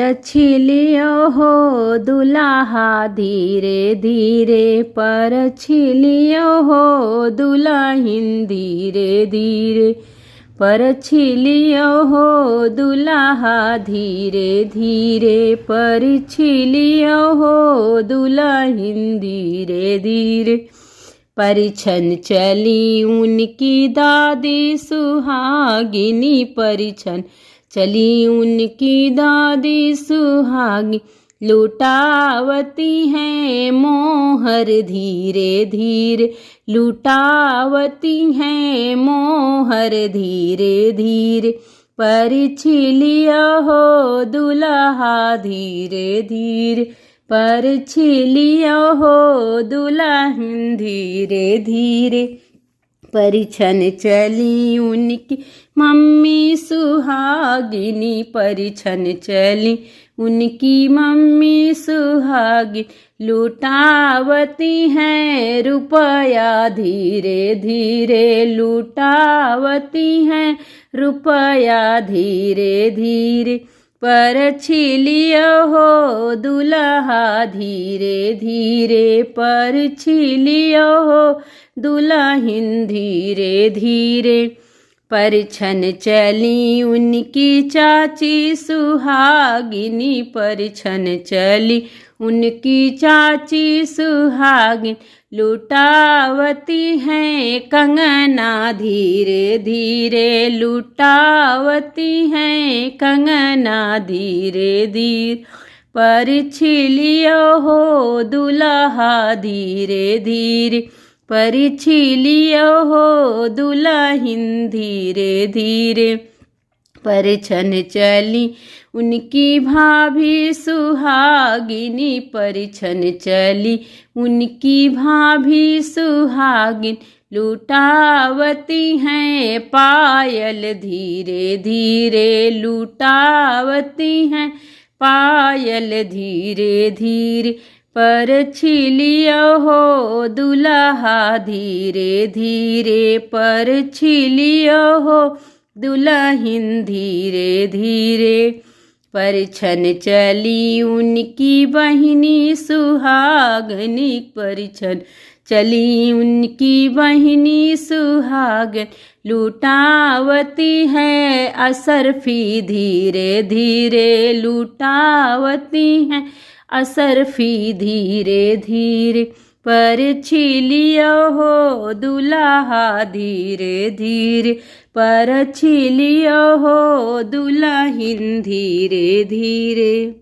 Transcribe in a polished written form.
छिलियो हो दुल्हा धीरे धीरे पर छिलियो हो दुल्हन धीरे धीरे पर छिलियो हो दुल्हा धीरे धीरे पर छिलियो हो दुल्हन धीरे धीरे। परिछन चली उनकी दादी सुहागिनी परिछन चली उनकी दादी सुहागी लुटावती हैं मोहर धीरे धीरे लुटावती हैं मोहर धीरे धीरे। पर छिलियो हो दुल्हा धीरे धीरे पर छिलियो हो दुल्हन धीरे धीरे। परिछन चली उनकी मम्मी सुहागिनी परिछन चली उनकी मम्मी सुहागिन लुटावती हैं रुपया धीरे धीरे लुटावती हैं रुपया धीरे धीरे। पर छिलियो हो दुल्हा धीरे धीरे पर छिलियो हो दुल्हन धीरे धीरे। परिछन चली उनकी चाची सुहागिनी परिछन चली उनकी चाची सुहागिन लुटावती हैं कंगना धीरे धीरे लुटावती हैं कंगना धीरे धीरे। पर छिलियो हो दुल्हा धीरे धीरे पर छिलियो हो दुल्हन धीरे धीरे। परिछन चली उनकी भाभी सुहागिनी परिछन चली उनकी भाभी सुहागिन लुटावती हैं पायल धीरे धीरे लुटावती हैं पायल धीरे धीरे। पर छिलियो हो दुल्हा धीरे धीरे पर छिलियो हो दुल्हन धीरे धीरे। परिछन चली उनकी बहिनी सुहागनी परिछन चली उनकी बहिनी सुहागन लुटावती है असरफी धीरे धीरे लुटावती हैं असरफी धीरे धीरे। पर छिलियो हो दुल्हा धीरे धीरे पर छिलियो हो दुल्हन धीरे धीरे।